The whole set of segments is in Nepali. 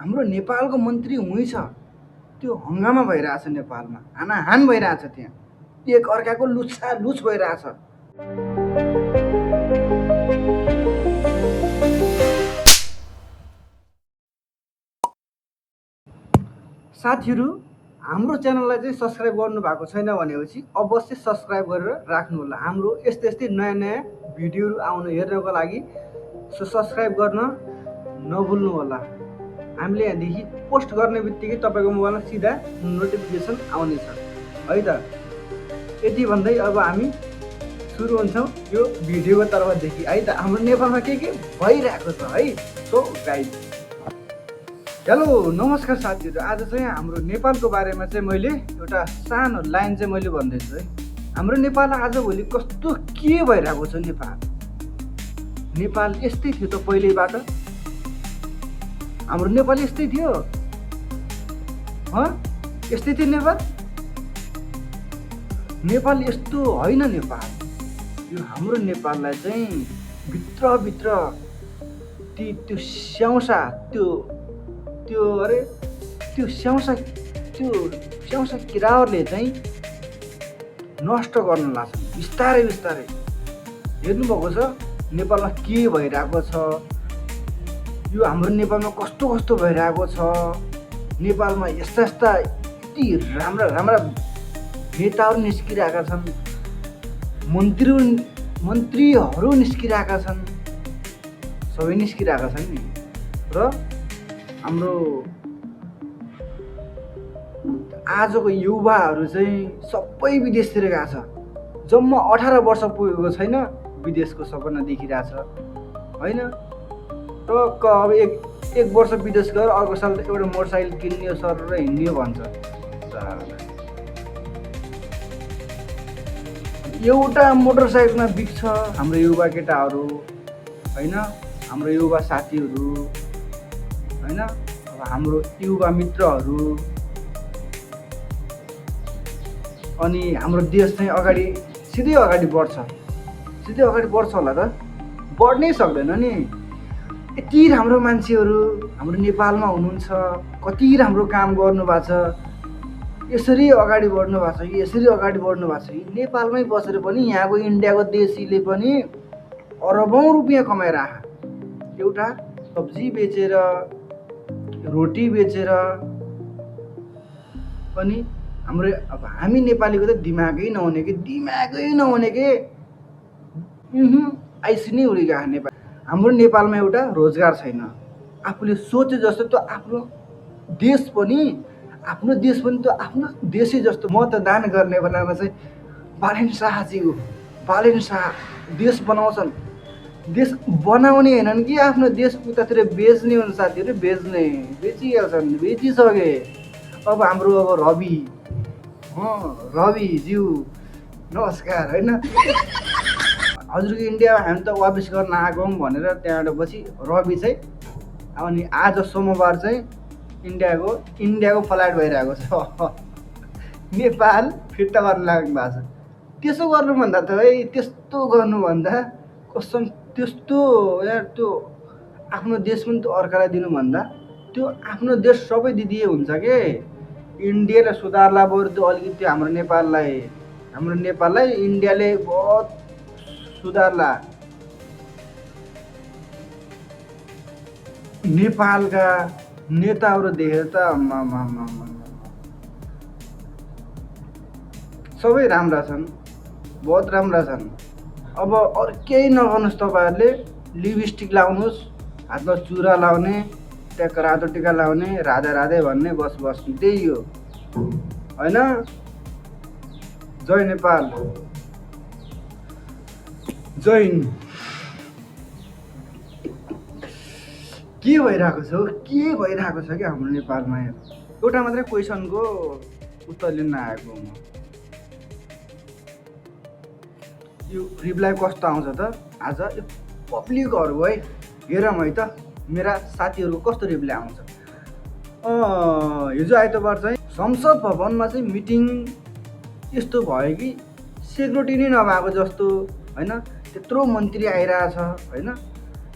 हाम्रो नेपालको मन्त्री हुँइ छ, त्यो हङ्गामा भइरहेछ नेपालमा, हानाहान भइरहेछ, त्यहाँ एक अर्काको लुछ भइरहेछ। साथीहरू, हाम्रो च्यानललाई चाहिँ सब्सक्राइब गर्नुभएको छैन भनेपछि अवश्य सब्सक्राइब गरेर राख्नु होला। हाम्रो यस्तै नयाँ नयाँ भिडियोहरू हेर्नको लागि सब्सक्राइब गर्न नभुल्नु होला। हामीले यहाँदेखि पोस्ट गर्ने बित्तिकै तपाईँको मोबाइलमा सिधा नोटिफिकेसन आउनेछ है त। यति भन्दै अब हामी सुरु हुन्छौँ यो भिडियोको तर्फदेखि है त। हाम्रो नेपालमा के भइरहेको छ है। सो गाइज, हेलो नमस्कार साथीहरू। आज चाहिँ हाम्रो नेपालको बारेमा चाहिँ मैले एउटा सानो लाइन चाहिँ मैले भन्दैछु है। हाम्रो नेपाल आजभोलि कस्तो के भइरहेको छ। नेपाल यस्तै थियो त पहिल्यैबाट। हाम्रो नेपाल यस्तै थियो, यस्तै थियो नेपाल यस्तो होइन। नेपाल यो हाम्रो नेपाललाई चाहिँ भित्रभित्र त्यो स्याउसा त्यो स्याउसा किराहरूले चाहिँ नष्ट गर्न लाग्छ बिस्तारै। हेर्नुभएको छ नेपालमा के भइरहेको छ। यो हाम्रो नेपालमा कस्तो भइरहेको छ। नेपालमा यस्ता यति राम्रा नेताहरू निस्किरहेका छन्, मन्त्रीहरू निस्किरहेका छन्, सबै निस्किरहेका छन् नि। र हाम्रो आजको युवाहरू चाहिँ सबै विदेशतिर गएको छ। जम्मा 18 वर्ष पुगेको छैन, विदेशको सपना देखिरहेछ होइन। र अब एक वर्ष विदेश गएर अर्को साल एउटा मोटरसाइकल किन्ने सर र हिँड्ने भन्छ। एउटा मोटरसाइकलमा बिक्छ हाम्रो युवा केटाहरू होइन, हाम्रो युवा साथीहरू होइन, अब हाम्रो युवा मित्रहरू। अनि हाम्रो देश चाहिँ सिधै अगाडि बढ्छ होला त। बढ्नै सक्दैन नि। यति राम्रो मान्छेहरू हाम्रो नेपालमा हुनुहुन्छ, कति राम्रो काम गर्नुभएको छ, यसरी अगाडि बढ्नु भएको छ कि नेपालमै बसेर पनि यहाँको इन्डियाको देशीले पनि अरबौँ रुपियाँ कमाएर एउटा सब्जी बेचेर, रोटी बेचेर पनि अब हामी नेपालीको त दिमागै नहुने के आइसी नै उडी गएको नेपाल। हाम्रो नेपालमा एउटा रोजगार छैन। आफूले सोचे जस्तो त आफ्नो देश पनि त आफ्नो देशै जस्तो मतदान गर्ने बेलामा चाहिँ बालेन शाह देश बनाउँछन्। देश बनाउने होइनन् कि आफ्नो देश उतातिर बेच्ने हुन् साथीहरू। बेचिसके। अब हाम्रो रविज्यू नमस्कार होइन। हजुरको इन्डिया हामी त वापिस गर्न आएको भनेर त्यहाँबाट पछि रवि चाहिँ अनि आज सोमबार चाहिँ इन्डियाको फ्लाइट भइरहेको छ। नेपाल फिर्ता गर्न लाग्नु भएको छ। त्यसो गर्नुभन्दा त है, त्यस्तो गर्नुभन्दा कसम त्यस्तो यार, त्यो आफ्नो देश पनि त अर्कालाई दिनुभन्दा त्यो आफ्नो देश सबै दिदिए हुन्छ के। इन्डियाले सुधार्ला बरु त्यो अलिकति हाम्रो नेपाललाई इन्डियाले बहुत सुधार्ला। नेपालका नेताहरू देखेर त सबै राम्रा छन्, बहुत राम्रा छन्। अब अरू केही नगर्नुहोस्, तपाईँहरूले लिपस्टिक लाउनुहोस्, हातमा चुरा लाउने, ट्याक्क रातो टिका लाउने, राधे भन्ने, बस त्यही हो होइन। जय नेपाल, जय हिन्द। के भइरहेको छ क्या हाम्रो नेपालमा। एउटा मात्रै क्वेसनको उत्तर लिन आएको म। यो रिप्लाई कस्तो आउँछ त आज यो पब्लिकहरू है। हेरौँ है त मेरा साथीहरूको कस्तो रिप्लाई आउँछ। हिजो आइतबार चाहिँ संसद भवनमा चाहिँ मिटिङ यस्तो भयो कि सेक्युरिटी नै नभएको जस्तो होइन। त्यत्रो मन्त्री आइरहेछ होइन,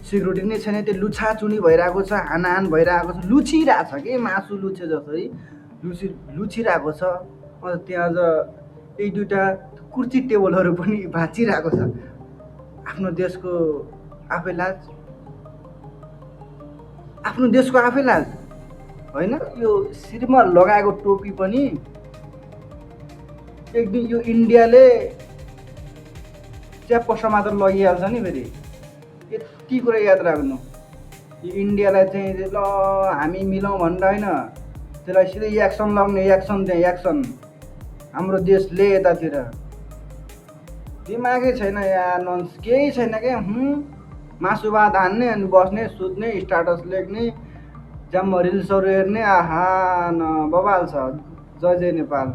सिक्युरिटी नै छैन, त्यो लुछाचुनी भइरहेको छ, हानाहान भइरहेको छ, लुछिरहेको छ कि मासु लुछे जसरी लुछिरहेको छ। अन्त त्यहाँ अझ एक दुईवटा कुर्सी टेबलहरू पनि भाँचिरहेको छ। आफ्नो देशको आफै लाज, आफ्नो देशको आफै लाज होइन। यो शिरमा लगाएको टोपी पनि एक दिन यो इन्डियाले च्याप्प समातेर लगिहाल्छ नि फेरि। यति कुरा याद राख्नु, यो इन्डियालाई चाहिँ ल हामी मिलाउँ भनेर होइन, त्यसलाई सिधै एक्सन लाग्ने, एक्सन त्यहाँ एक्सन। हाम्रो देशले यतातिर दिमागै छैन यार, नन्स केही छैन क्या। मासु भात हान्ने अनि बस्ने, सुत्ने, स्टाटस लेख्ने, जम्म रिल्सहरू हेर्ने। आहा न बबाल छ। जय जय नेपाल।